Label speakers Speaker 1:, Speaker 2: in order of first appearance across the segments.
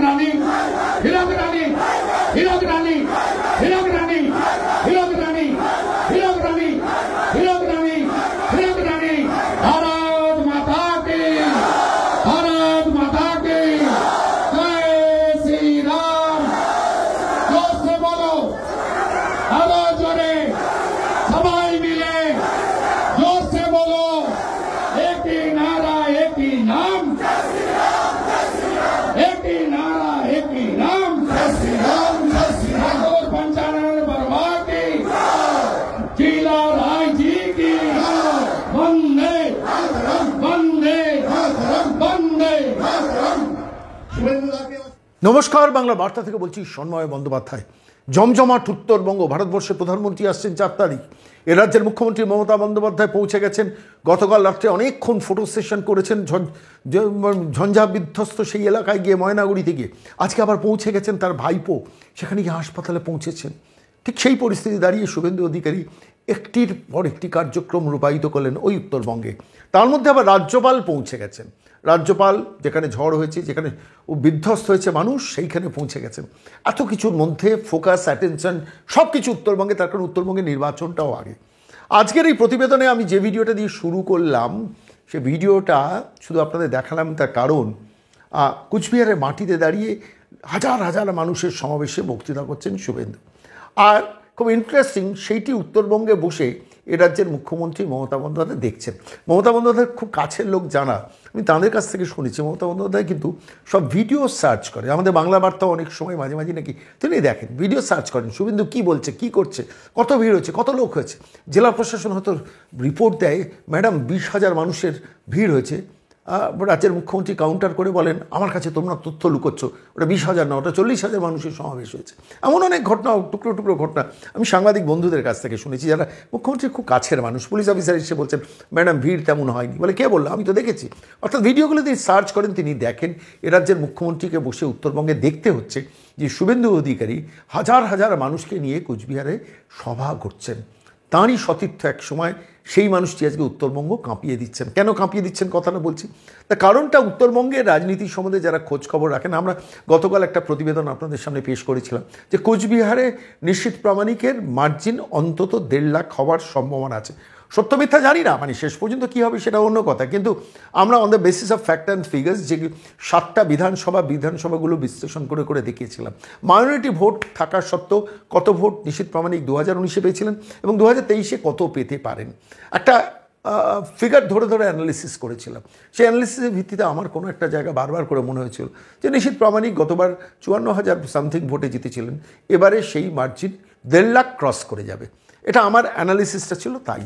Speaker 1: রানী, হীরক রানী, হীরক রানী, হীরক রানী, হীরক রানী, হীরক রানী, হীরক রানী, হীরক রানী। ভারত মাতা কি, ভারত মাতা কি জয় শ্রী রাম। জোরে বলো, আরো জোরে সবাই মিলে জোরে বলো, একই নারা একই নাম, একই নারা একই নাম। ঠাকুর पंचानन बर्मा की, जिला राय जी की, वंदे वंदे वंदे।
Speaker 2: নমস্কার, বাংলা বার্তা থেকে বলছি সন্ময় বন্দ্যোপাধ্যায়। জমজমাট উত্তরবঙ্গ, ভারতবর্ষের প্রধানমন্ত্রী আসছেন 4 তারিখ। এ রাজ্যের মুখ্যমন্ত্রী মমতা বন্দ্যোপাধ্যায় পৌঁছে গেছেন। গতকাল রাত্রে অনেকক্ষণ ফটো সেশন করেছেন ঝঞ্ঝা বিধ্বস্ত সেই এলাকায় গিয়ে, ময়নাগুড়িতে গিয়ে। আজকে আবার পৌঁছে গেছেন তার ভাইপো, সেখানে গিয়ে হাসপাতালে পৌঁছেছেন। ঠিক সেই পরিস্থিতি দাঁড়িয়ে শুভেন্দু অধিকারী একটির পর একটি কার্যক্রম রূপায়িত করলেন ওই উত্তরবঙ্গে। তার মধ্যে আবার রাজ্যপাল পৌঁছে গেছেন। রাজ্যপাল, যেখানে ঝড় হয়েছে, যেখানে বিধ্বস্ত হয়েছে মানুষ, সেইখানে পৌঁছে গেছেন। এত কিছুর মধ্যে ফোকাস, অ্যাটেনশন সব কিছু উত্তরবঙ্গে, তার কারণ উত্তরবঙ্গের নির্বাচনটাও আগে। আজকের এই প্রতিবেদনে আমি যে ভিডিওটা দিয়ে শুরু করলাম, সে ভিডিওটা শুধু আপনাদের দেখালাম তার কারণ কুচবিহারের মাটিতে দাঁড়িয়ে হাজার হাজার মানুষের সমাবেশে বক্তৃতা করছেন শুভেন্দু। আর খুব ইন্টারেস্টিং, সেইটি উত্তরবঙ্গে বসে এ রাজ্যের মুখ্যমন্ত্রী মমতা বন্দ্যোপাধ্যায় দেখছেন। মমতা বন্দ্যোপাধ্যায়ের খুব কাছের লোক জানা, আমি তাদের কাছ থেকে শুনেছি, মমতা বন্দ্যোপাধ্যায় কিন্তু সব ভিডিও সার্চ করে। আমাদের বাংলা বার্তাও অনেক সময় মাঝে মাঝে নাকি তিনি দেখেন, ভিডিও সার্চ করেন, শুভেন্দু কী বলছে, কী করছে, কত ভিড় হচ্ছে, কত লোক হয়েছে। জেলা প্রশাসন হয়তো রিপোর্ট দেয়, ম্যাডাম 20,000 মানুষের ভিড় হয়েছে। রাজ্যের মুখ্যমন্ত্রী কাউন্টার করে বলেন, আমার কাছে তোমরা তথ্য লুকোচ্ছ, ওটা 20,000 না, ওটা 40,000 মানুষের সমাবেশ হয়েছে। এমন অনেক ঘটনা, টুকরো টুকরো ঘটনা আমি সাংবাদিক বন্ধুদের কাছ থেকে শুনেছি, যারা মুখ্যমন্ত্রীর খুব কাছের মানুষ। পুলিশ অফিসার এসে বলছেন, ম্যাডাম ভিড় তেমন হয়নি। বলে, কে বললো? আমি তো দেখেছি। অর্থাৎ ভিডিওগুলো তিনি সার্চ করেন, তিনি দেখেন। এ রাজ্যের মুখ্যমন্ত্রীকে বসে উত্তরবঙ্গে দেখতে হচ্ছে যে শুভেন্দু অধিকারী হাজার হাজার মানুষকে নিয়ে কোচবিহারে সভা করছেন। তাঁরই সতীর্থ এক সময় সেই মানুষটি আজকে উত্তরবঙ্গ কাঁপিয়ে দিচ্ছেন। কেন কাঁপিয়ে দিচ্ছেন কথাটা বলছি, তার কারণটা উত্তরবঙ্গের রাজনীতির সম্বন্ধে যারা খোঁজ খবর রাখেন, আমরা গতকাল একটা প্রতিবেদন আপনাদের সামনে পেশ করেছিলাম যে কোচবিহারে নিশ্চিত প্রামাণিকের মার্জিন অন্তত 1.5 লাখ হওয়ার সম্ভাবনা আছে। সত্য মিথ্যা জানি না, মানে শেষ পর্যন্ত কী হবে সেটা অন্য কথা, কিন্তু আমরা on the basis of fact and figures, যে 7টা বিধানসভাগুলো বিশ্লেষণ করে করে দেখিয়েছিলাম। মাইনরিটি ভোট থাকা সত্ত্বেও কত ভোট নিশ্চিত প্রামাণিক 2019-এ পেয়েছিলেন এবং 2023-এ কত পেতে পারেন, একটা ফিগার ধরে ধরে অ্যানালিসিস করেছিলাম। সেই অ্যানালিসিসের ভিত্তিতে আমার কোনো একটা জায়গা বারবার করে মনে হয়েছিল যে নিশ্চিত প্রামাণিক গতবার 54,000 সামথিং ভোটে জিতেছিলেন, এবারে সেই মার্জিন 1.5 লাখ ক্রস করে যাবে। এটা আমার অ্যানালিসিসটা ছিল। তাই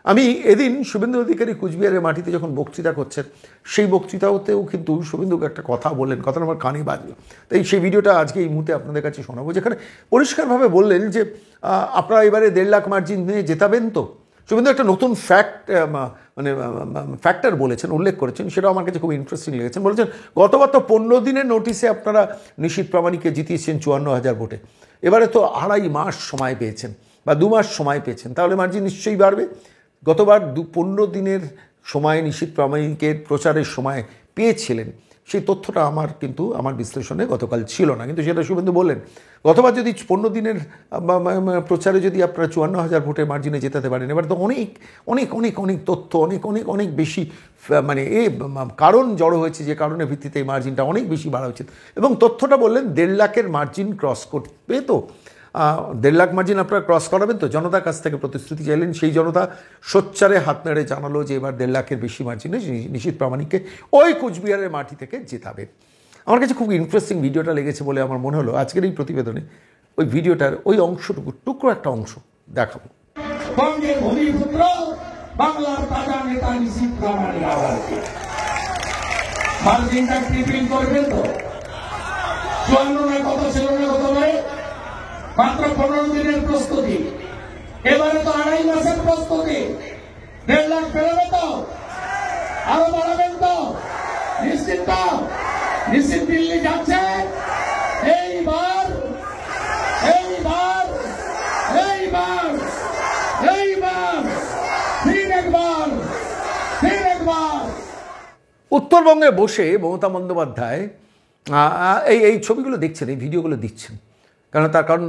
Speaker 2: আমি এদিন শুভেন্দু অধিকারী কুচবিহারের মাটিতে যখন বক্তৃতা করছেন, সেই বক্তৃতাতেও কিন্তু শুভেন্দুকে একটা কথা বললেন, কথাটা আমার কানে বাজলো। তাই সেই ভিডিওটা আজকে এই মুহূর্তে আপনাদের কাছে শোনাবো, যেখানে পরিষ্কারভাবে বললেন যে আপনারা এবারে 1.5 লাখ মার্জিন নিয়ে জেতাবেন তো। শুভেন্দু একটা নতুন ফ্যাক্টর বলেছেন, উল্লেখ করেছেন, সেটাও আমার কাছে খুব ইন্টারেস্টিং লেগেছেন। বলেছেন গতবার তো 15 দিনের নোটিশে আপনারা নিশ্চিত প্রামাণিককে জিতিয়েছেন 54,000 ভোটে, এবারে তো 2.5 মাস সময় পেয়েছেন বা 2 মাস সময় পেয়েছেন, তাহলে মার্জিন নিশ্চয়ই বাড়বে। গতবার 15 দিনের সময় নিশ্চিত প্রামাণিকের প্রচারের সময় পেয়েছিলেন, সেই তথ্যটা আমার বিশ্লেষণে গতকাল ছিল না, কিন্তু সেটা শুভেন্দু বললেন। গতবার যদি 15 দিনের প্রচারে যদি আপনারা 54,000 ভোটের মার্জিনে জেতাতে পারেন, এবার তো অনেক অনেক অনেক অনেক তথ্য, অনেক অনেক অনেক বেশি মানে কারণ জড়ো হয়েছে, যে কারণের ভিত্তিতে এই মার্জিনটা অনেক বেশি বাড়া উচিত। এবং তথ্যটা বললেন 1.5 লাখের মার্জিন ক্রস করবে তো, 1.5 লাখ মার্জিন আপনারা ক্রস করাবেন তো। জনতার কাছ থেকে প্রতিশ্রুতি চাইলেন, সেই জনতা সোচ্চারে হাত নেড়ে জানালো যে এবার 1.5 লাখের বেশি মার্জিনে নিশ্চিত প্রামাণিককে ওই কোচবিহারের মাটি থেকে জেতাবে। আমার কাছে খুব ইন্টারেস্টিং ভিডিওটা লেগেছে বলে আমার মনে হলো আজকের এই প্রতিবেদনে ওই ভিডিওটার ওই অংশটুকু, টুকরো একটা অংশ দেখাবো।
Speaker 1: বঙ্গের ভূমিপুত্র বাংলার তাজা নেতা নিশ্চিত প্রামাণিক আওয়াজকে মার্জিনটা ট্রিপল করবেন তো। 54 কত ছিল না গতবারে, মাত্র 15 দিনের প্রস্তুতি, এবারে তো 2.5 মাসের প্রস্তুতি। 1.5 লাখ পেরোবে তো, আরো বাড়াবেন তো, নিশ্চিত দিল্লি যাচ্ছে এইবার এইবার এইবার এইবার ফির একবার।
Speaker 2: উত্তরবঙ্গে বসে মমতা বন্দ্যোপাধ্যায় এই ছবিগুলো দেখছেন, এই ভিডিওগুলো দিচ্ছেন, কারণ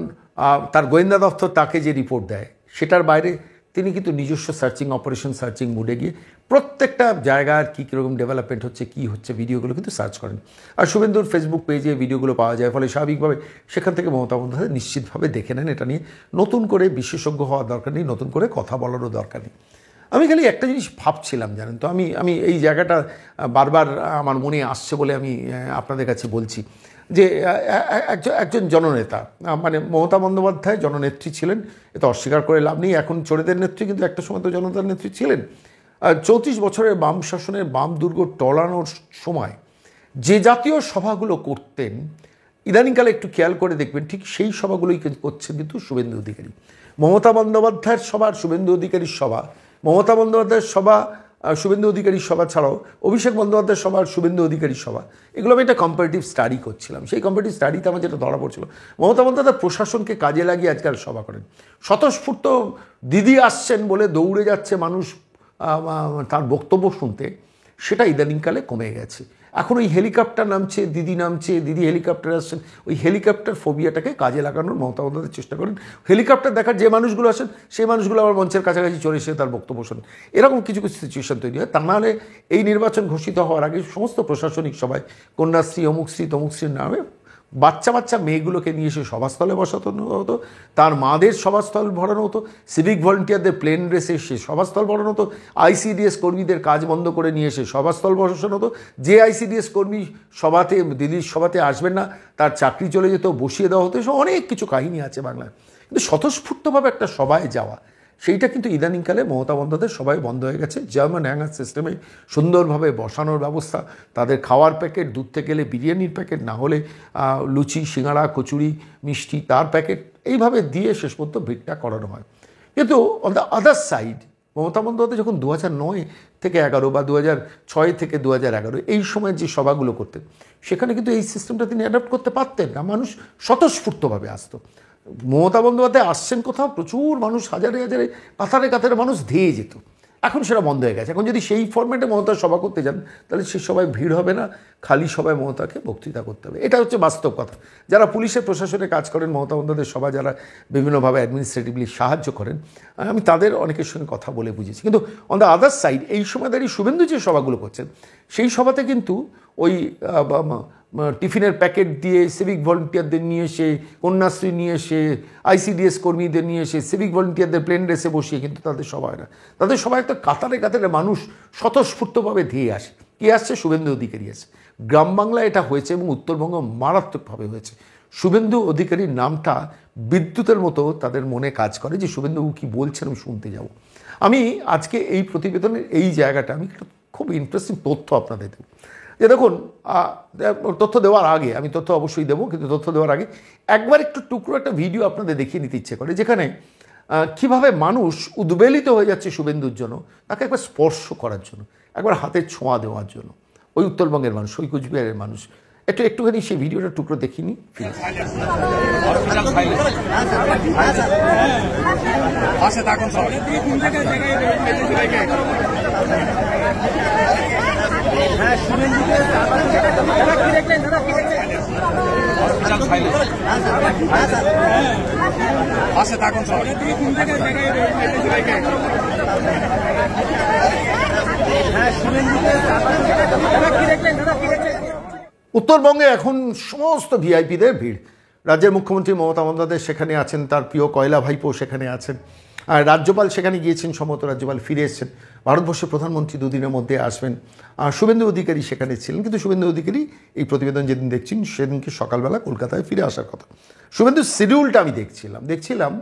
Speaker 2: তার গোয়েন্দা দপ্তর তাকে যে রিপোর্ট দেয় সেটার বাইরে তিনি কিন্তু নিজস্ব সার্চিং মুডে গিয়ে প্রত্যেকটা জায়গার কী কীরকম ডেভেলপমেন্ট হচ্ছে, কী হচ্ছে, ভিডিওগুলো কিন্তু সার্চ করেন। আর শুভেন্দুর ফেসবুক পেজে ভিডিওগুলো পাওয়া যায়, ফলে স্বাভাবিকভাবে সেখান থেকে মমতা বন্দ্যোপাধ্যায় নিশ্চিতভাবে দেখে নেন। এটা নিয়ে নতুন করে বিশেষজ্ঞ হওয়ার দরকার নেই, নতুন করে কথা বলারও দরকার নেই। আমি খালি একটা জিনিস ভাবছিলাম, জানেন তো, আমি এই জায়গাটা বারবার আমার মনে আসছে বলে আমি আপনাদের কাছে বলছি যে একজন জননেতা, মানে মমতা বন্দ্যোপাধ্যায় জননেত্রী ছিলেন, এটা অস্বীকার করে লাভ নেই। এখন চোরেদের নেত্রী, কিন্তু একটা সময় তো জনতার নেত্রী ছিলেন। 34 বছরের বাম শাসনের বাম দুর্গ টলানোর সময় যে জাতীয় সভাগুলো করতেন, ইদানিংকালে একটু খেয়াল করে দেখবেন ঠিক সেই সভাগুলোই করছেন কিন্তু শুভেন্দু অধিকারী। মমতা বন্দ্যোপাধ্যায়ের সভা আর শুভেন্দু অধিকারীর সভা, মমতা বন্দ্যোপাধ্যায়ের সভা শুভেন্দু অধিকারীর সভা ছাড়াও অভিষেক বন্দ্যোপাধ্যায়ের সভা আর শুভেন্দু অধিকারীর সভা, এগুলো আমি একটা কম্পারেটিভ স্টাডি করছিলাম। সেই কম্পারেটিভ স্টাডিতে আমার যেটা ধরা পড়ছিল, মমতা বন্দ্যোপাধ্যায় প্রশাসনকে কাজে লাগিয়ে আজকাল সভা করেন। স্বতঃস্ফূর্ত দিদি আসছেন বলে দৌড়ে যাচ্ছে মানুষ তার বক্তব্য শুনতে, সেটা ইদানিংকালে কমে গেছে। এখন ওই হেলিকপ্টার নামছে, দিদি হেলিকপ্টারে আসছেন, ওই হেলিকপ্টার ফোবিয়াটাকে কাজে লাগানোর মমতা বন্দ্যোপাধ্যায় চেষ্টা করেন। হেলিকপ্টার দেখার যে মানুষগুলো আসেন সেই মানুষগুলো আবার মঞ্চের কাছাকাছি চলে এসে তার বক্তব্য শোনেন। এরকম কিছু সিচুয়েশন তৈরি হয়। তা নাহলে এই নির্বাচন ঘোষিত হওয়ার আগে সমস্ত প্রশাসনিক সভায় কন্যাশ্রী, অমুকশ্রী, তমুকশ্রীর নামে বাচ্চা মেয়েগুলোকে নিয়ে এসে সভাস্থলে বসানো হতো, তার মাদের সভাস্থল ভরানো হতো, সিভিক ভলেন্টিয়ারদের প্লেন রেসে সে সভাস্থল ভরানো হতো, আইসিডিএস কর্মীদের কাজ বন্ধ করে নিয়ে এসে সভাস্থল বসানো হতো। যে আইসিডিএস কর্মী দিল্লির সভাতে আসবেন না, তার চাকরি চলে যেত, বসিয়ে দেওয়া হতো। এসব অনেক কিছু কাহিনী আছে বাংলায়। কিন্তু স্বতঃস্ফূর্তভাবে একটা সভায় যাওয়া, সেইটা কিন্তু ইদানিংকালে মমতা বন্দ্যোপাধ্যায়ের সবাই বন্ধ হয়ে গেছে। জার্মান হ্যাঙ্গার সিস্টেমে সুন্দরভাবে বসানোর ব্যবস্থা, তাদের খাওয়ার প্যাকেট, দুধ থেকে গেলে বিরিয়ানির প্যাকেট, না হলে লুচি, সিঙ্গাড়া, কচুরি, মিষ্টি, তার প্যাকেট, এইভাবে দিয়ে শেষ পর্যন্ত ভিড়টা করানো হয়। কিন্তু on the other side Mamata Bandyopadhyay যখন 2009 থেকে 11 বা 2006 থেকে 2011 এই সময় যে সভাগুলো করতেন, সেখানে কিন্তু এই সিস্টেমটা তিনি অ্যাডাপ্ট করতে পারতেন না। মানুষ স্বতঃস্ফূর্তভাবে আসতো। মমতা বন্দ্যোপাধ্যায় আসছেন কোথাও, প্রচুর মানুষ, হাজারে কাতারে মানুষ ধেয়ে যেত। এখন সেটা বন্ধ হয়ে গেছে। এখন যদি সেই ফরম্যাটে মমতার সভা করতে যান, তাহলে সে সবাই ভিড় হবে না, খালি সবাই মমতাকে বক্তৃতা করতে হবে। এটা হচ্ছে বাস্তব কথা। যারা পুলিশের প্রশাসনে কাজ করেন, মমতা বন্দ্যোপাধ্যায়ের সভা যারা বিভিন্নভাবে অ্যাডমিনিস্ট্রেটিভলি সাহায্য করেন, আমি তাদের অনেকের সঙ্গে কথা বলে বুঝেছি। কিন্তু অন দ্য আদার সাইড এই সময় দাঁড়িয়ে শুভেন্দু যে সভাগুলো করছেন, সেই সভাতে কিন্তু ওই টিফিনের প্যাকেট দিয়ে সিভিক ভলেন্টিয়ারদের নিয়ে এসে, কন্যাশ্রী নিয়ে এসে, আইসিডিএস কর্মীদের নিয়ে এসে, সিভিক ভলেন্টিয়ারদের প্লেন রেসে বসিয়ে কিন্তু তাদের সভা হয় না। তাদের সবাই একটা কাতারে মানুষ স্বতঃস্ফূর্তভাবে ধেয়ে আসে। কে আসছে? শুভেন্দু অধিকারী আসে। গ্রাম বাংলায় এটা হয়েছে এবং উত্তরবঙ্গ মারাত্মকভাবে হয়েছে। শুভেন্দু অধিকারীর নামটা বিদ্যুতের মতো তাদের মনে কাজ করে যে শুভেন্দুবাবু কী বলছেন আমি শুনতে যাব। আমি আজকে এই প্রতিবেদনের এই জায়গাটা আমি একটা খুব ইন্টারেস্টিং তথ্য আপনাদের দেব। যে দেখুন, তথ্য দেওয়ার আগে, আমি তথ্য অবশ্যই দেবো, কিন্তু তথ্য দেওয়ার আগে একবার একটু টুকরো একটা ভিডিও আপনাদের দেখিয়ে নিতে ইচ্ছে করে, যেখানে কীভাবে মানুষ উদ্বেলিত হয়ে যাচ্ছে শুভেন্দুর জন্য, তাকে একবার স্পর্শ করার জন্য, একবার হাতের ছোঁয়া দেওয়ার জন্য। ওই উত্তরবঙ্গের মানুষ, ওই কুচবিহারের মানুষ, একটুখানি সেই ভিডিওটা টুকরো দেখিনি। উত্তরবঙ্গে এখন সমস্ত ভিআইপিদের ভিড়। রাজ্যের মুখ্যমন্ত্রী মমতা বন্দ্যোপাধ্যায় সেখানে আছেন, তার প্রিয় কয়লা ভাইপো সেখানে আছেন, আর রাজ্যপাল সেখানে গিয়েছেন, সম্মত রাজ্যপাল ফিরে এসেছেন। ভারতবর্ষের প্রধানমন্ত্রী দুদিনের মধ্যে আসবেন। শুভেন্দু অধিকারী সেখানে ছিলেন, কিন্তু শুভেন্দু অধিকারী এই প্রতিবেদন যেদিন দেখছেন সেদিনকে সকালবেলা কলকাতায় ফিরে আসার কথা। শুভেন্দুর শিডিউলটা আমি দেখছিলাম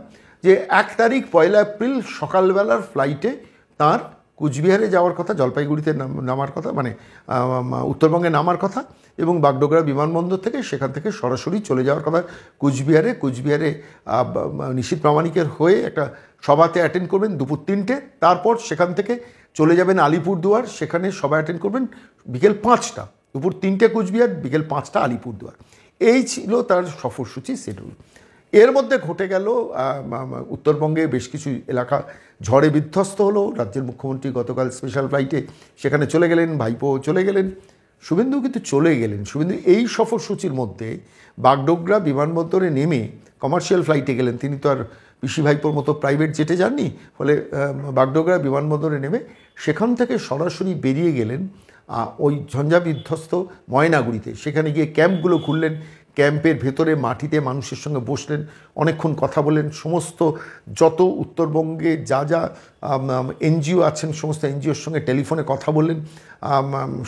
Speaker 2: যে 1 তারিখ 1 এপ্রিল সকালবেলার ফ্লাইটে তার কুচবিহারে যাওয়ার কথা, জলপাইগুড়িতে নামার কথা, মানে উত্তরবঙ্গে নামার কথা, এবং বাগডোগরা বিমানবন্দর থেকে সেখান থেকে সরাসরি চলে যাওয়ার কথা কুচবিহারে নিশীথ প্রামাণিকের হয়ে একটা সভাতে অ্যাটেন্ড করবেন দুপুর 3টে। তারপর সেখান থেকে চলে যাবেন আলিপুরদুয়ার, সেখানে সভা অ্যাটেন্ড করবেন বিকেল 5টা। দুপুর 3টে কুচবিহার, বিকেল 5টা আলিপুরদুয়ার। এই ছিল তার সফরসূচি শিডিউল। এর মধ্যে ঘটে গেল উত্তরবঙ্গে বেশ কিছু এলাকা ঝড়ে বিধ্বস্ত হলো। রাজ্যের মুখ্যমন্ত্রী গতকাল স্পেশাল ফ্লাইটে সেখানে চলে গেলেন, ভাইপো চলে গেলেন। শুভেন্দু কিন্তু চলে গেলেন। শুভেন্দু এই সফরসূচির মধ্যে বাগডোগরা বিমানবন্দরে নেমে কমার্শিয়াল ফ্লাইটে গেলেন, তিনি তো আর পিসি ভাইপোর মতো প্রাইভেট জেটে যাননি। ফলে বাগডোগরা বিমানবন্দরে নেমে সেখান থেকে সরাসরি বেরিয়ে গেলেন ওই ঝঞ্ঝা বিধ্বস্ত ময়নাগুড়িতে। সেখানে গিয়ে ক্যাম্পগুলো খুললেন, ক্যাম্পের ভেতরে মাটিতে মানুষের সঙ্গে বসলেন, অনেকক্ষণ কথা বললেন। সমস্ত যত উত্তরবঙ্গে যা যা এনজিও আছেন সমস্ত এনজিওর সঙ্গে টেলিফোনে কথা বললেন,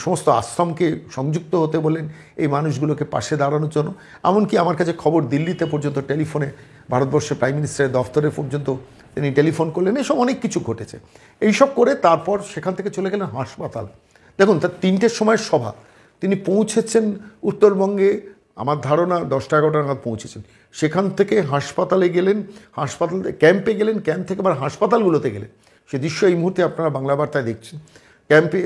Speaker 2: সমস্ত আশ্রমকে সংযুক্ত হতে বললেন এই মানুষগুলোকে পাশে দাঁড়ানোর জন্য। এমনকি আমার কাছে খবর দিল্লিতে পর্যন্ত টেলিফোনে ভারতবর্ষের প্রাইম মিনিস্টারের দফতরে পর্যন্ত তিনি টেলিফোন করলেন। এসব অনেক কিছু ঘটেছে। এইসব করে তারপর সেখান থেকে চলে গেলেন হাসপাতাল। দেখুন, তার 3টের সময় সভা, তিনি পৌঁছেছেন উত্তরবঙ্গে আমার ধারণা 10টা-11টা নাগাদ পৌঁছেছেন। সেখান থেকে হাসপাতালে গেলেন, হাসপাতাল ক্যাম্পে গেলেন, ক্যাম্প থেকে আবার হাসপাতালগুলোতে গেলেন। সে দৃশ্য এই মুহূর্তে আপনারা বাংলা বার্তায় দেখছেন। ক্যাম্পে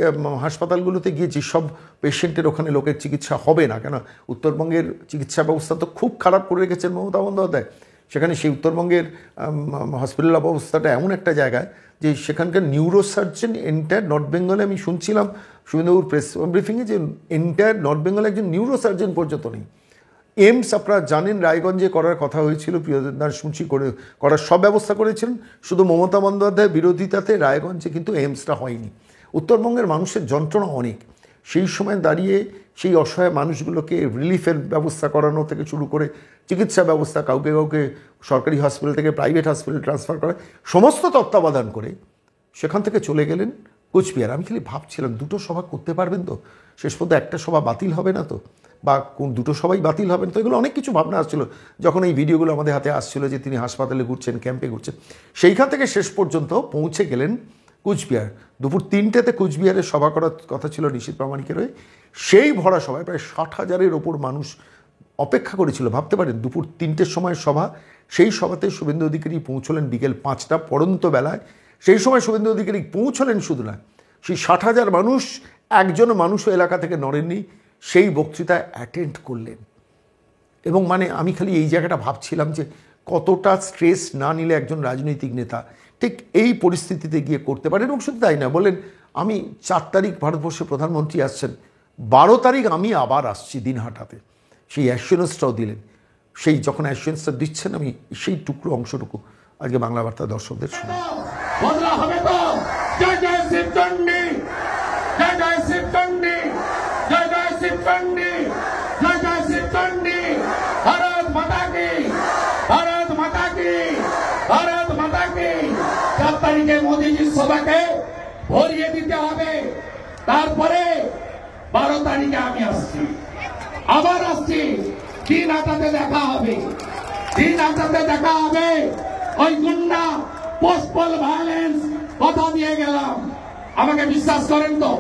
Speaker 2: হাসপাতালগুলোতে গিয়ে যেসব পেশেন্টের ওখানে লোকের চিকিৎসা হবে না, কেন উত্তরবঙ্গের চিকিৎসা ব্যবস্থা তো খুব খারাপ করে রেখেছেন মমতা বন্দ্যোপাধ্যায়। সেখানে সেই উত্তরবঙ্গের হসপিটাল অবস্থাটা এমন একটা জায়গায় যে সেখানকার নিউরোসার্জন এন্টায়ার নর্থ বেঙ্গলে, আমি শুনছিলাম শুভেন্দুবাবুর প্রেস ব্রিফিংয়ে, যে এন্টায়ার নর্থ বেঙ্গলে একজন নিউরোসার্জন পর্যন্ত নেই। এইমস আপনারা জানেন রায়গঞ্জে করার কথা হয়েছিল, প্রিয়দার শুনছি করার সব ব্যবস্থা করেছিলেন, শুধু মমতা বন্দ্যোপাধ্যায়ের বিরোধিতাতে রায়গঞ্জে কিন্তু এইমসটা হয়নি। উত্তরবঙ্গের মানুষের যন্ত্রণা অনেক। সেই সময় দাঁড়িয়ে সেই অসহায় মানুষগুলোকে রিলিফের ব্যবস্থা করানো থেকে শুরু করে চিকিৎসা ব্যবস্থা, কাউকে কাউকে সরকারি হসপিটাল থেকে প্রাইভেট হসপিটাল ট্রান্সফার করা, সমস্ত তত্ত্বাবধান করে সেখান থেকে চলে গেলেন কোচবিহার। আমি খালি ভাবছিলাম 2টো সভা করতে পারবেন তো, শেষ পর্যন্ত একটা সভা বাতিল হবে না তো, বা কোন 2টো সভাই বাতিল হবেন তো, এগুলো অনেক কিছু ভাবনা আসছিল যখন এই ভিডিওগুলো আমাদের হাতে আসছিল যে তিনি হাসপাতালে ঘুরছেন, ক্যাম্পে ঘুরছেন। সেইখান থেকে শেষ পর্যন্ত পৌঁছে গেলেন কুচবিহার। দুপুর 3টেতে কুচবিহারে সভা করার কথা ছিল নিশীথ প্রামাণিকের হয়ে। সেই ভরা সভায় প্রায় 60,000-এর ওপর মানুষ অপেক্ষা করেছিল। ভাবতে পারেন, দুপুর 3টের সময় সভা, সেই সভাতে শুভেন্দু অধিকারী পৌঁছলেন বিকেল 5টা পড়ন্ত বেলায়। সেই সময় শুভেন্দু অধিকারী পৌঁছলেন শুধু না, সেই 60,000 মানুষ একজন মানুষও এলাকা থেকে নড়েননি, সেই বক্তৃতায় অ্যাটেন্ড করলেন। এবং মানে আমি খালি এই জায়গাটা ভাবছিলাম যে কতটা স্ট্রেস না নিলে একজন রাজনৈতিক নেতা ঠিক এই পরিস্থিতিতে গিয়ে করতে পারেন। এবং শুধু তাই না, বলেন আমি 4 তারিখ ভারতবর্ষের প্রধানমন্ত্রী আসছেন, 12 তারিখ আমি আবার আসছি দিনহাটাতে, সেই অ্যাসুরেন্সটাও দিলেন। সেই যখন অ্যাসুরেন্সটা দিচ্ছেন, আমি সেই টুকরো অংশটুকু আজকে বাংলা বার্তা দর্শকদের শুনি।
Speaker 1: বদলা হবে তো। জয় জয় শিবচন্ডী, জয় জয় শিবচন্ডী, জয় জয় শিবচন্ডী, জয় জয় শিবচন্ডী। ভারত মাতা কি, ভারত মাতা কি, ভারত মাতা কি। 4 তারিখে মোদীজির সভাকে ভরিয়ে দিতে হবে। তারপরে 12 তারিখে আমি আসছি, আবার আসছি। দিনহাটাতে দেখা হবে, দিনহাটাতে দেখা হবে। ওই গুন্ডা পোস্টপল ভায়োলেন্স কথা দিয়ে গেলাম। আমাকে বিশ্বাস করেন তো?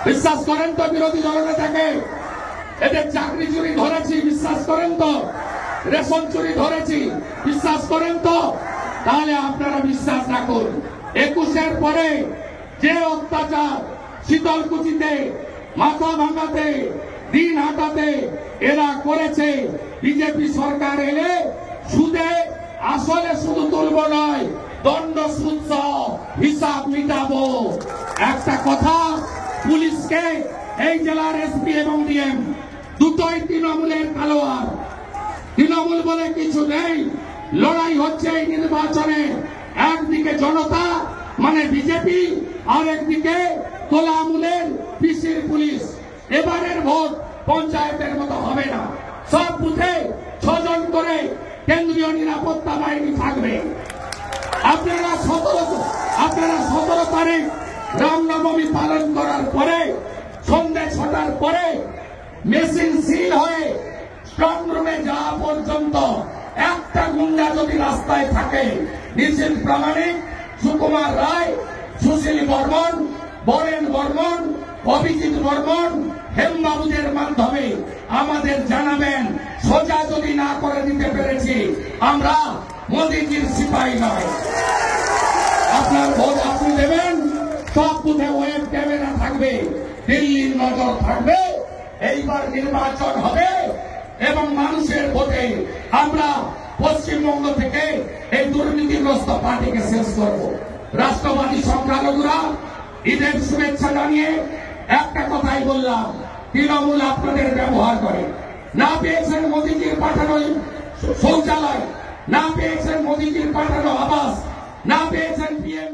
Speaker 1: বিশ্বাস করেন তো বিরোধী দলনেতাকে? এদের চাকরি চুরি ধরেছি, বিশ্বাস করেন তো? রেশন চুরি ধরেছি, বিশ্বাস করেন তো? তাহলে আপনারা বিশ্বাস রাখুন। 21-এর পরে যে অত্যাচার শীতলকুচিতে, মাথা ভাঙাতে, দিনহাটাতে এরা করেছে, বিজেপি সরকার এলে সুদে আসলে শুধু তুলব নয়, দণ্ড সুদ হিসাব মিটাবো। একটা কথা, পুলিশকে এই জেলার এসপি এবং ডিএম দুটোই তৃণমূলের খেলোয়াড়। তৃণমূল বলে কিছু নেই। লড়াই হচ্ছে এই নির্বাচনে, একদিকে জনতা মানে বিজেপি, আর একদিকে তোলামূলের পিসির পুলিশ। এবারের ভোট পঞ্চায়েতের মতো হবে না। সব বুথে 6 জন করে কেন্দ্রীয় নিরাপত্তা বাহিনী থাকবে। আপনারা 17 তারিখ রামনবমী পালন করার পরে সন্ধ্যে 6টার পরে মেশিন সিল হয়ে স্ট্রং রুমে যাওয়া পর্যন্ত একটা গুন্ডা যদি রাস্তায় থাকে, নিশীথ প্রামাণিক, সুকুমার রায়, সুশীল বর্মন, বরেন বর্মন, অভিজিৎ বর্মন, হেমবাবুদের মাধ্যমে আমাদের জানাবেন। সোজা যদি না করে দিতে পেরেছি, আমরা মোদীজির সিপাহী নয়। আপনার ভোট আপনি দেবেন, সব বুথে ওয়েব ক্যামেরা থাকবে, দিল্লির নজর থাকবে। এইবার নির্বাচন হবে এবং মানুষের ভোটে আমরা পশ্চিমবঙ্গ থেকে এই দুর্নীতিগ্রস্ত পার্টিকে শেষ করব। রাষ্ট্রবাদী সংখ্যালঘুরা ঈদের শুভেচ্ছা জানিয়ে একটা কথাই বললাম, তৃণমূল আপনাদের ব্যবহার করে। না পেয়েছেন মোদীজির পাঠানো শৌচালয়, না পেয়েছেন মোদীজির পাঠানো আবাস, না পেয়েছেন পিএম।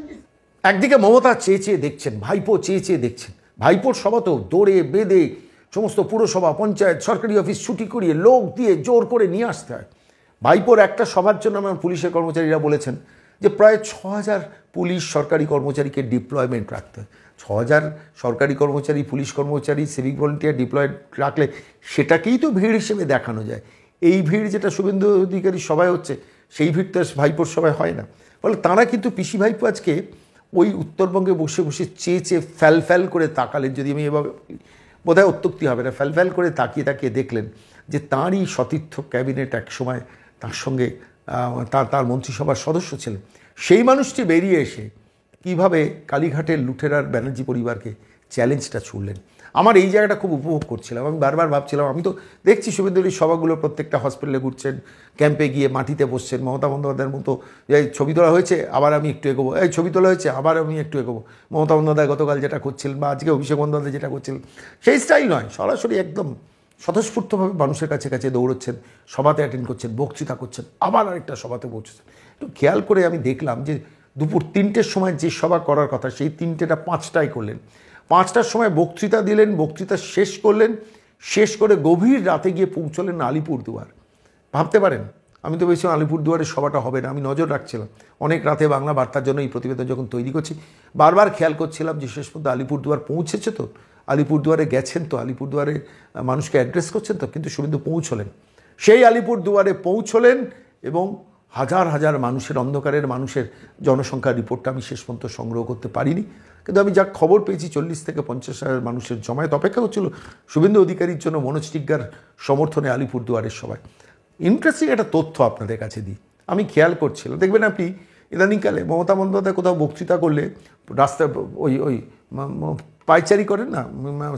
Speaker 2: একদিকে মমতা চেয়ে চেয়ে দেখছেন, ভাইপো চেয়ে চেয়ে দেখছেন। ভাইপোর সভা তো দৌড়ে বেঁধে সমস্ত পুরসভা, পঞ্চায়েত, সরকারি অফিস ছুটি করিয়ে লোক দিয়ে জোর করে নিয়ে আসতে হয়। ভাইপোর একটা সভার জন্য আমার পুলিশের কর্মচারীরা বলেছেন যে প্রায় 6,000 পুলিশ সরকারি কর্মচারীকে ডিপ্লয়মেন্ট রাখতে হয়। 6,000 সরকারি কর্মচারী, পুলিশ কর্মচারী, সিভিক ভলেন্টিয়ার ডিপ্লয়েড রাখলে সেটাকেই তো ভিড় হিসেবে দেখানো যায়। এই ভিড় যেটা শুভেন্দু অধিকারীর সভায় হচ্ছে, সেই ভিড় তো ভাইপোর সভায় হয় না। ফলে তাঁরা কিন্তু পিসি ভাইপো আজকে ওই উত্তরবঙ্গে বসে বসে চেয়ে চেয়ে ফ্যাল করে তাকালেন, যদি আমি এভাবে বোধহয় অত্যুক্তি হবে না, ফ্যাল করে তাকিয়ে তাকিয়ে দেখলেন যে তাঁরই সতীর্থ ক্যাবিনেট এক সময় তার সঙ্গে তার মন্ত্রিসভার সদস্য ছিলেন, সেই মানুষটি বেরিয়ে এসে কীভাবে কালীঘাটের লুঠেরার ব্যানার্জি পরিবারকে চ্যালেঞ্জটা ছুড়লেন। আমার এই জায়গাটা খুব উপভোগ করছিলাম। আমি বারবার ভাবছিলাম, আমি তো দেখছি শুভেন্দুর সভাগুলো প্রত্যেকটা হসপিটালে ঘুরছেন, ক্যাম্পে গিয়ে মাটিতে বসছেন, মমতা বন্দ্যোপাধ্যায়ের মতো এই ছবি তোলা হয়েছে আবার আমি একটু এগোবো, এই ছবি তোলা হয়েছে আবার আমি একটু এগোবো। মমতা বন্দ্যোপাধ্যায় গতকাল যেটা করছিলেন বা আজকে অভিষেক বন্দ্যোপাধ্যায় যেটা করছিলেন, সেই স্টাইল নয়, সরাসরি একদম স্বতঃস্ফূর্তভাবে মানুষের কাছে কাছে দৌড়চ্ছেন, সভাতে অ্যাটেন্ড করছেন, বক্তৃতা করছেন, আবার আরেকটা সভাতে পৌঁছেছেন। একটু খেয়াল করে আমি দেখলাম যে দুপুর 3টের সময় যে সভা করার কথা সেই 3টেটা 5টায় করলেন। 5টার সময় বক্তৃতা দিলেন, বক্তৃতা শেষ করলেন, শেষ করে গভীর রাতে গিয়ে পৌঁছলেন আলিপুরদুয়ার। ভাবতে পারেন, আমি তো ভেবেছিলাম আলিপুরদুয়ারের সভাটা হবে না, আমি নজর রাখছিলাম অনেক রাতে বাংলা বার্তার জন্য এই প্রতিবেদন যখন তৈরি করছি, বারবার খেয়াল করছিলাম যে শেষ পর্যন্ত আলিপুরদুয়ার পৌঁছেছে তো, আলিপুরদুয়ারে গেছেন তো, আলিপুরদুয়ারে মানুষকে অ্যাড্রেস করছেন তো, কিন্তু শুভেন্দু পৌঁছলেন। সেই আলিপুরদুয়ারে পৌঁছলেন এবং হাজার হাজার মানুষের, অন্ধকারের মানুষের জনসংখ্যার রিপোর্টটা আমি শেষ পর্যন্ত সংগ্রহ করতে পারিনি, কিন্তু আমি যা খবর পেয়েছি 40 থেকে 50,000 মানুষের জমায়েত অপেক্ষা হচ্ছিল শুভেন্দু অধিকারীর জন্য মনোজ টিগ্গার সমর্থনে আলিপুরদুয়ারের সভায়। ইন্টারেস্টিং একটা তথ্য আপনাদের কাছে দিই, আমি খেয়াল করছিলাম, দেখবেন আপনি ইদানিংকালে মমতা বন্দ্যোপাধ্যায় কোথাও বক্তৃতা করলে রাস্তা ওই পায়চারি করেন না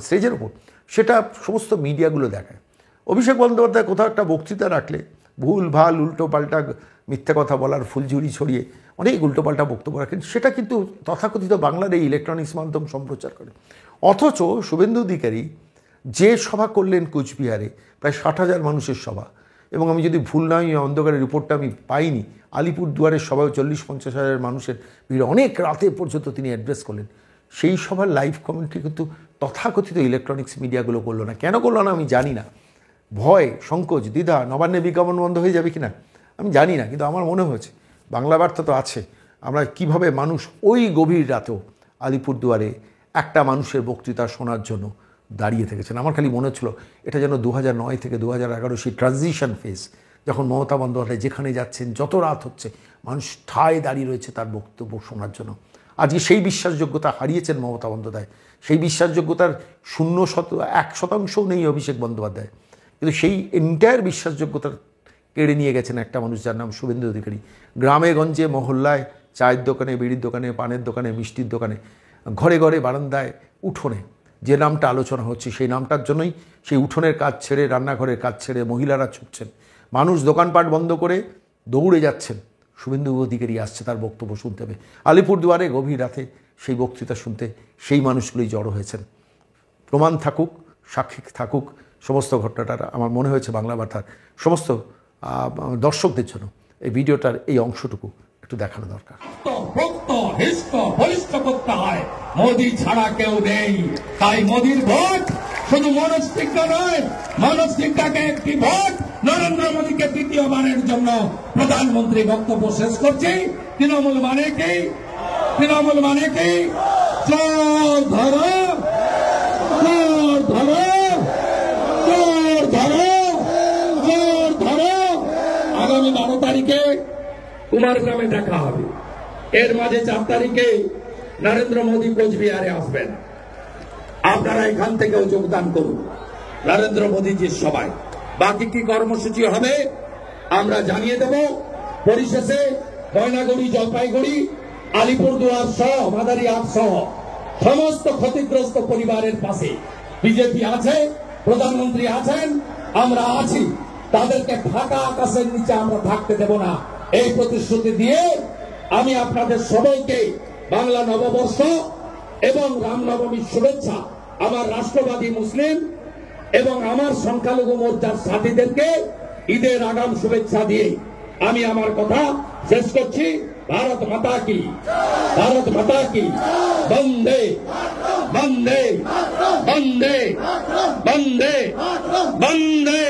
Speaker 2: স্টেজের ওপর, সেটা সমস্ত মিডিয়াগুলো দেখায়। অভিষেক বন্দ্যোপাধ্যায় কোথাও একটা বক্তৃতা রাখলে ভুল ভাল উল্টো পাল্টা মিথ্যা কথা বলার ফুলঝুরি ছড়িয়ে অনেক উল্টোপাল্টা বক্তব্য রাখেন, সেটা কিন্তু তথাকথিত বাংলার এই ইলেকট্রনিক্স মাধ্যম সম্প্রচার করে। অথচ শুভেন্দু অধিকারী যে সভা করলেন কোচবিহারে, প্রায় 60,000 মানুষের সভা, এবং আমি যদি ভুল নয় অন্ধকারের রিপোর্টটা আমি পাইনি, আলিপুরদুয়ারের সভায় 40-50,000 মানুষের ভিড়, অনেক রাতে পর্যন্ত তিনি অ্যাড্রেস করলেন। সেই সভার লাইভ কমেন্ট্রি কিন্তু তথাকথিত ইলেকট্রনিক্স মিডিয়াগুলো করলো না। কেন করলো না আমি জানি না, ভয়, সংকোচ, দ্বিধা, নবান্নে বিজ্ঞাপন বন্ধ হয়ে যাবে কিনা আমি জানি না, কিন্তু আমার মনে হয়েছে বাংলা বার্তা তো আছে, আমরা কিভাবে মানুষ ওই গভীর রাতেও আলিপুরদুয়ারে একটা মানুষের বক্তৃতা শোনার জন্য দাঁড়িয়ে থেকেছেন। আমার খালি মনে হচ্ছিল এটা যেন 2009 থেকে 2011 সেই ট্রানজিশন ফেজ, যখন মমতা বন্দ্যোপাধ্যায় যেখানে যাচ্ছেন, যত রাত হচ্ছে মানুষ ঠায় দাঁড়িয়ে রয়েছে তার বক্তব্য শোনার জন্য। আজকে সেই বিশ্বাসযোগ্যতা হারিয়েছেন মমতা বন্দ্যোপাধ্যায়, সেই বিশ্বাসযোগ্যতার 1% নেই অভিষেক বন্দ্যোপাধ্যায়, কিন্তু সেই এন্টায়ার বিশ্বাসযোগ্যতা কেড়ে নিয়ে গেছেন একটা মানুষ যার নাম শুভেন্দু অধিকারী। গ্রামে গঞ্জে মহল্লায়, চায়ের দোকানে, বিড়ির দোকানে, পানের দোকানে, মিষ্টির দোকানে, ঘরে ঘরে, বারান্দায়, উঠোনে যে নামটা আলোচনা হচ্ছে, সেই নামটার জন্যই সেই উঠোনের কাজ ছেড়ে, রান্নাঘরের কাজ ছেড়ে মহিলারা ছুটছেন, মানুষ দোকানপাট বন্ধ করে দৌড়ে যাচ্ছেন, শুভেন্দু অধিকারী আসছে তার বক্তব্য শুনতে হবে। আলিপুরদুয়ারে গভীর রাতে সেই বক্তৃতা শুনতে সেই মানুষগুলোই জড়ো হয়েছেন। প্রমাণ থাকুক, সাক্ষী থাকুক, সমস্ত ঘটনাটার আমার মনে হয়েছে বাংলা বার্তার সমস্ত দর্শকদের জন্য এই ভিডিওটার এই অংশটুকু একটু দেখানো দরকার।
Speaker 1: করতে হয়, মোদী ছাড়া কেউ নেই, তাই মোদীর ভোট শুধু মনোজ টিগ্গা নয়, মনোজ টিগ্গাকে একটি ভোট, নরেন্দ্র মোদীকে তৃতীয়বারের জন্য প্রধানমন্ত্রী। বক্তব্য শেষ করছি। তৃণমূল মানে কি? তৃণমূল মানে কি? চোর ধরো, চোর ধরো, চোর ধরো, চোর ধরো। আগামী 12 তারিখে কুমারগ্রামে দেখা হবে। এর মাঝে 4 তারিখে নরেন্দ্র মোদী কোচবিহারে আসবেন। আপনারা এখান থেকেও যোগদান করুন নরেন্দ্র মোদীজির সভায়। বাকি কি কর্মসূচি হবে আমরা জানিয়ে দেব। পরিশেষে ময়নাগুড়ি, জলপাইগুড়ি, আলিপুরদুয়ার সহ, মাদারিহাট সহ সমস্ত ক্ষতিগ্রস্ত পরিবারের পাশে বিজেপি আছে, প্রধানমন্ত্রী আছেন, আমরা আছি। তাদেরকে ফাঁকা আকাশের নিচে আমরা থাকতে দেব না, এই প্রতিশ্রুতি দিয়ে আমি আপনাদের সবাইকে বাংলা নববর্ষ এবং রামনবমীর শুভেচ্ছা আমার রাষ্ট্রবাদী মুসলিম এবং আমার সংখ্যালঘু মোর্চার সাথীদেরকে ঈদের আগাম শুভেচ্ছা দিয়ে আমি আমার কথা শেষ করছি। ভারত মাতা কি, ভারত মাতা কি, বন্দে বন্দে বন্দে বন্দে বন্দে।